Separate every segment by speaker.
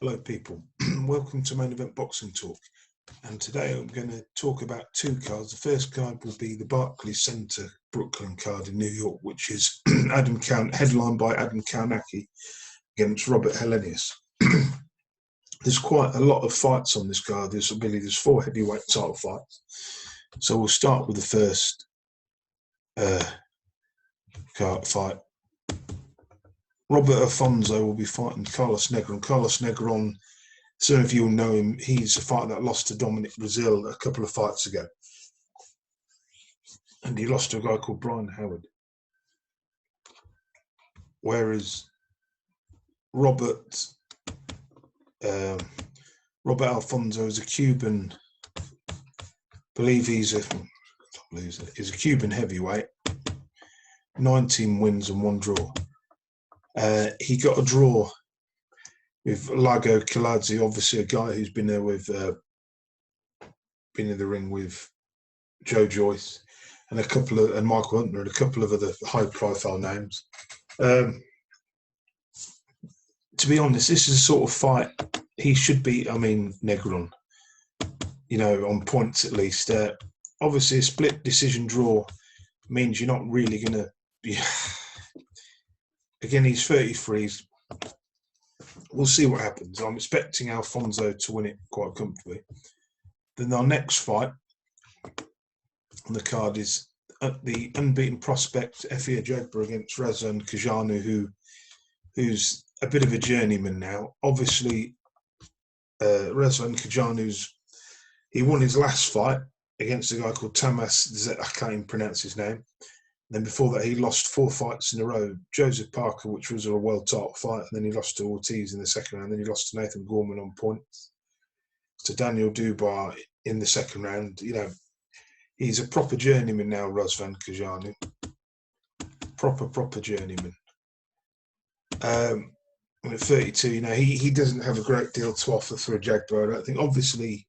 Speaker 1: Hello people, welcome to Main Event Boxing Talk, and today I'm going to talk about two cards. The first card will be the Barclays Center Brooklyn card in New York, which is headlined by Adam Kownacki against Robert Helenius. There's quite a lot of fights on this card. There's 4 heavyweight title fights. So we'll start with the first card fight. Robert Afonso will be fighting Carlos Negron. Carlos Negron, some of you will know him. He's a fighter that lost to Dominic Brazil a couple of fights ago. And he lost to a guy called Brian Howard. Whereas Robert Alfonso is a Cuban, I believe he's a Cuban heavyweight, 19 wins and 1 draw. He got a draw with Lago Kiladze, obviously a guy who's been there with, been in the ring with Joe Joyce and Michael Hunter and a couple of other high-profile names. To be honest, this is a sort of fight he should beat. Negron, on points at least. Obviously, a split decision draw means you're not really going to be. Again, he's 33. We'll see what happens. I'm expecting Alfonso to win it quite comfortably. Then our next fight on the card is the unbeaten prospect Efe Ajagba against Razvan Kajanu, who's a bit of a journeyman now. Obviously, Razvan Kajanu's he won his last fight against a guy called Tamas. I can't even pronounce his name. Then before that, he lost 4 fights in a row. Joseph Parker, which was a world title fight, and then he lost to Ortiz in the second round. Then he lost to Nathan Gorman on points, to Daniel Dubois in the second round. He's a proper journeyman now, Razvan Kajanu. Proper journeyman. At 32, he doesn't have a great deal to offer for Ajagba, I don't think. Obviously,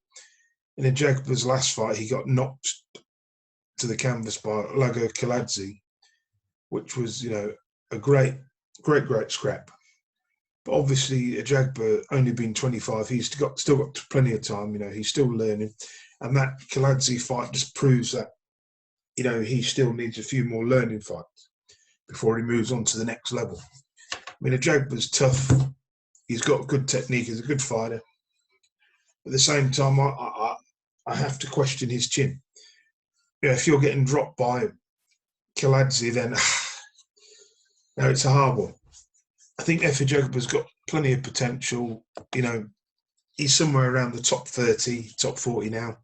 Speaker 1: in Ajagba's last fight, he got knocked to the canvas by Lago Kiladze, which was, a great scrap. But obviously, Ajagba only been 25. He's still got plenty of time. He's still learning, and that Kiladze fight just proves that, he still needs a few more learning fights before he moves on to the next level. Ajagba's tough. He's got good technique. He's a good fighter. At the same time, I have to question his chin. If you're getting dropped by Kiladze, then it's a hard one. I think Efe Ajagba's got plenty of potential. He's somewhere around the top 30, top 40 now.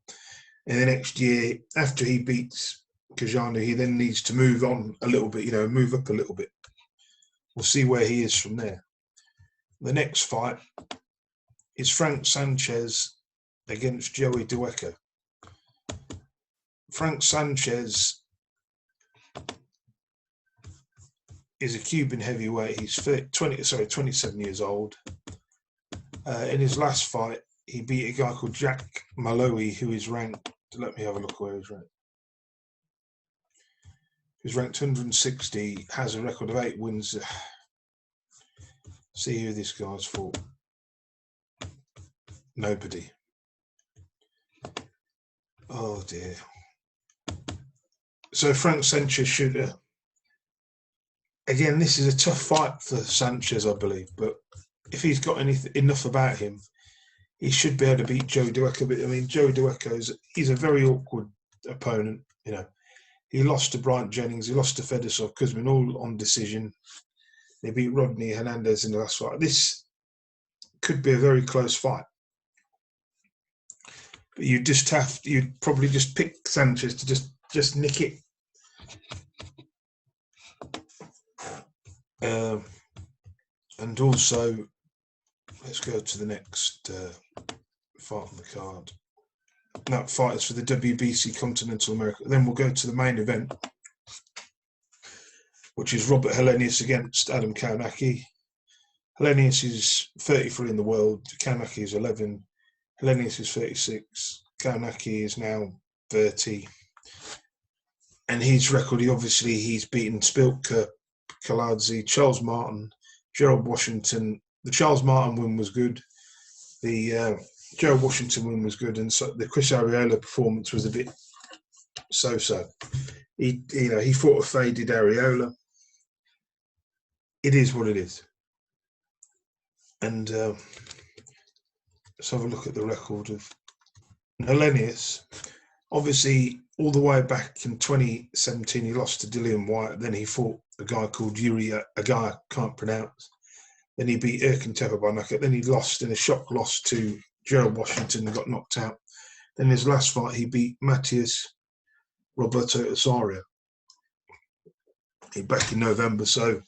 Speaker 1: And the next year, after he beats Kajanu, he then needs to move on a little bit, move up a little bit. We'll see where he is from there. The next fight is Frank Sanchez against Joey Dueco. Frank Sanchez is a Cuban heavyweight. He's 27 years old. In his last fight, he beat a guy called Jack Malloy, who is ranked. Let me have a look where he's ranked. He's ranked 160, has a record of 8 wins. See who this guy's fought. Nobody. Oh dear. So Frank Sanchez should. Again, this is a tough fight for Sanchez, I believe. But if he's got enough about him, he should be able to beat Joe Dueco. But Joe Dueco he's a very awkward opponent. He lost to Bryant Jennings, he lost to Fedosov Kuzmin, all on decision. They beat Rodney Hernandez in the last fight. This could be a very close fight. But you'd probably just pick Sanchez to just nick it. And also, let's go to the next fight on the card. That fight is for the WBC Continental America. Then we'll go to the main event, which is Robert Helenius against Adam Kownacki. Helenius is 33 in the world. Kownacki is 11. Helenius is 36. Kownacki is now 30. And his record, he's beaten Spilka, Kiladze, Charles Martin, Gerald Washington. The Charles Martin win was good. The Joe Washington win was good, and so the Chris Arreola performance was a bit so-so. He fought a faded Arreola. It is what it is. And let's have a look at the record of Helenius. Obviously, all the way back in 2017, he lost to Dillian White. Then he fought a guy called Yuri, a guy I can't pronounce. Then he beat Erkin Tepa by knockout. Then he lost in a shock loss to Gerald Washington and got knocked out. Then his last fight, he beat Matias Roberto Osorio back in November. So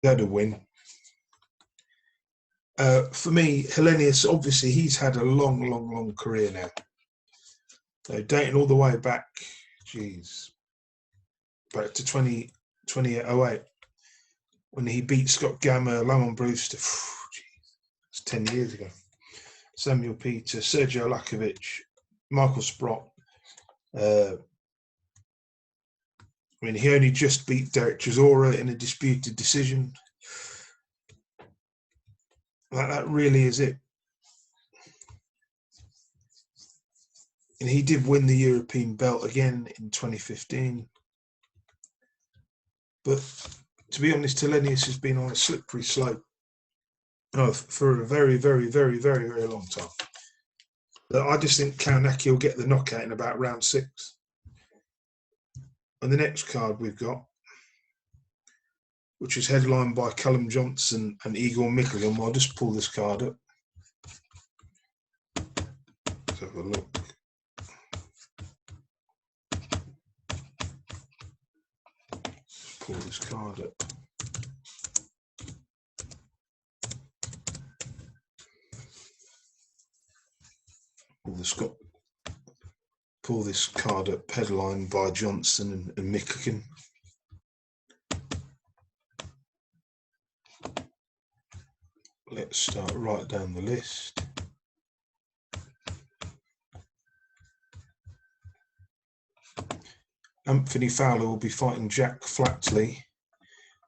Speaker 1: he had a win. For me, Helenius, obviously, he's had a long career now. So dating all the way back, back to 2008, when he beat Scott Gamma, Lamont Brewster. It's 10 years ago. Samuel Peter, Sergio Lakovic, Michael Sprott. He only just beat Derek Chisora in a disputed decision. That really is it. And he did win the European belt again in 2015. But to be honest, Helenius has been on a slippery slope for a very long time. I just think Kownacki will get the knockout in about round 6. And the next card we've got, which is headlined by Callum Johnson and Igor Mikhalkin. I'll just pull this card up. Let's have a look. Let's pull this card up. Pull this card up, headlined by Johnson and Mikhalkin. Let's start right down the list. Anthony Fowler will be fighting Jack Flatley.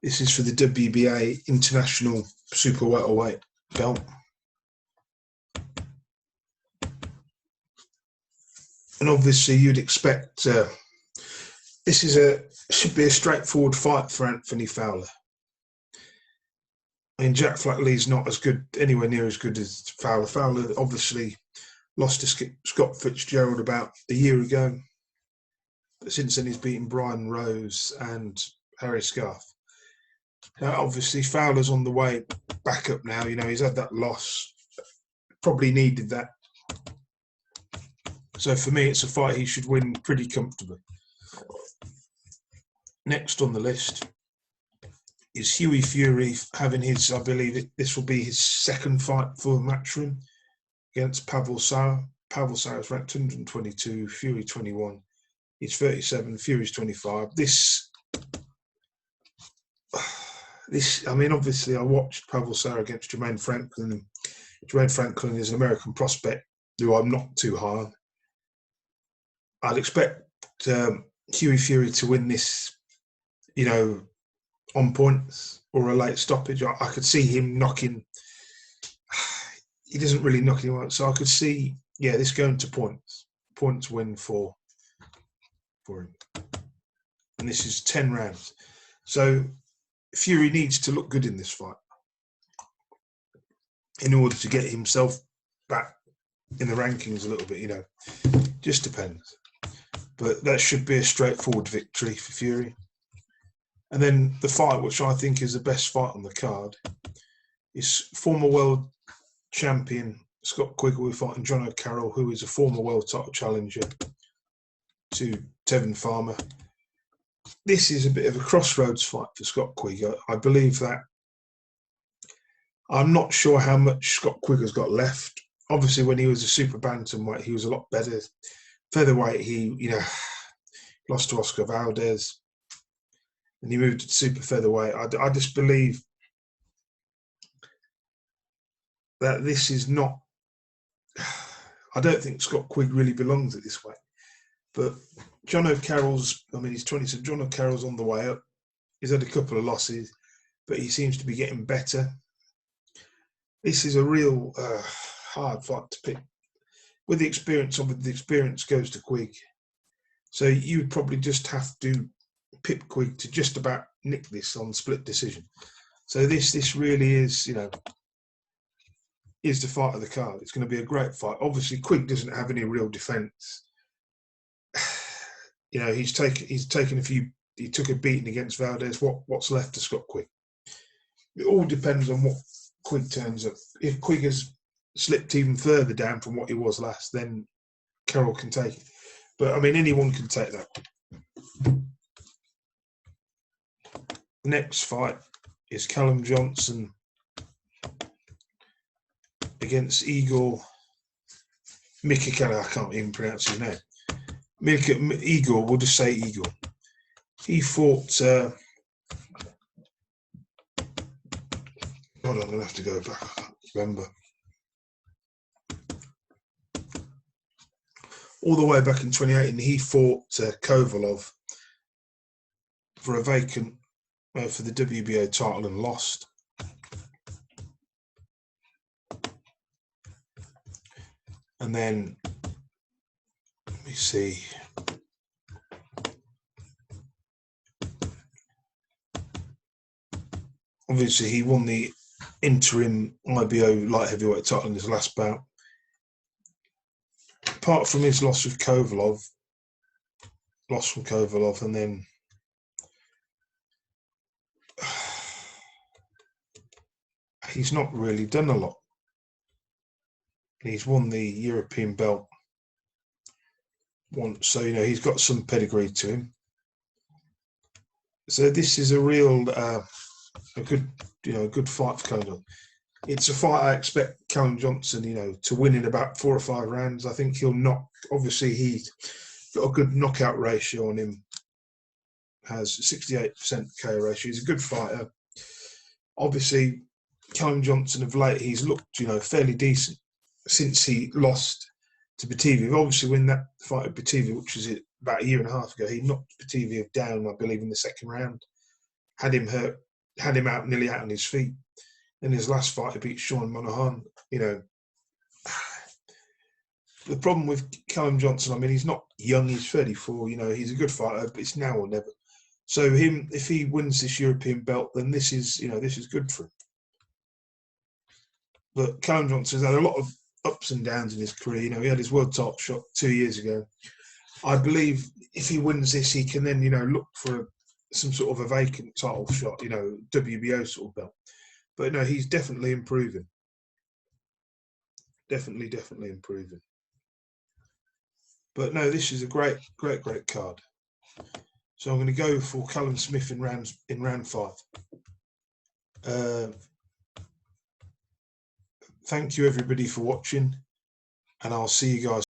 Speaker 1: This is for the WBA International Super Welterweight belt. And obviously, you'd expect this should be a straightforward fight for Anthony Fowler. I mean, Jack Flatley's not anywhere near as good as Fowler. Fowler obviously lost to Scott Fitzgerald about a year ago. But since then, he's beaten Brian Rose and Harry Scarf. Now, obviously, Fowler's on the way back up now. He's had that loss. Probably needed that. So for me, it's a fight he should win pretty comfortably. Next on the list is Hughie Fury having I believe this will be his second fight for Matchroom against Pavel Sara. Pavel Sara's ranked 122, Fury 21. He's 37, Fury's 25. Obviously I watched Pavel Sara against Jermaine Franklin. Jermaine Franklin is an American prospect who I'm not too high on. I'd expect Hughie Fury to win this, on points or a late stoppage. I could see him knocking. He doesn't really knock anyone out, so I could see, this going to points. Points win for him. And this is 10 rounds. So Fury needs to look good in this fight in order to get himself back in the rankings a little bit, Just depends. But that should be a straightforward victory for Fury. And then the fight, which I think is the best fight on the card, is former world champion Scott Quiggle fighting John O'Carroll, who is a former world title challenger to Tevin Farmer. This is a bit of a crossroads fight for Scott Quiggle. I believe that. I'm not sure how much Scott Quiggle's got left. Obviously, when he was a super bantamweight, he was a lot better. Featherweight, he lost to Oscar Valdez, and he moved to super featherweight. I just believe that this is not. I don't think Scott Quigg really belongs at this weight. But John O'Carroll's, he's 20, so John O'Carroll's on the way up. He's had a couple of losses, but he seems to be getting better. this is a real hard fight to pick. With the experience of it, the experience goes to Quigg. So you would probably just have to pip Quigg to just about nick this on split decision. So this really is, you know, is the fight of the card. It's going to be a great fight. Obviously, Quigg doesn't have any real defence. You know, he's taken a few. He took a beating against Valdez. What's left to Scott Quigg? It all depends on what Quigg turns up. If Quigg has slipped even further down from what he was last, then Carroll can take it. But I mean, anyone can take that. The next fight is Callum Johnson against Igor Mikhalkin. I can't even pronounce his name. Igor, we'll just say Igor. He fought. God, I'm going to have to go back. I can't remember. All the way back in 2018, he fought Kovalov for a vacant for the WBO title and lost. And then, let me see. Obviously, he won the interim IBO light heavyweight title in his last bout. Apart from his loss from Kovalov, and then he's not really done a lot. He's won the European belt once, so you know he's got some pedigree to him. So this is a real, a good fight for Callum. It's a fight I expect Callum Johnson, you know, to win in about 4 or 5 rounds. I think he'll knock. Obviously, he's got a good knockout ratio on him. Has 68% KO ratio. He's a good fighter. Obviously, Callum Johnson of late, he's looked, you know, fairly decent since he lost to Batavia. Obviously, when that fight with Batavia, which was about 1.5 years ago, he knocked Batavia down, I believe, in the 2nd round. Had him hurt, had him out, nearly out on his feet. In his last fight, he beat Sean Monahan. You know, the problem with Callum Johnson, I mean, he's not young, he's 34, you know, he's a good fighter, but it's now or never. So him, if he wins this European belt, then this is, you know, this is good for him. But Callum Johnson's had a lot of ups and downs in his career. You know, he had his world title shot 2 years ago. I believe if he wins this, he can then, you know, look for some sort of a vacant title shot, you know, WBO sort of belt. But no, he's definitely improving. Definitely improving. But no, this is a great card. So I'm going to go for Callum Smith in round 5. Thank you everybody for watching, and I'll see you guys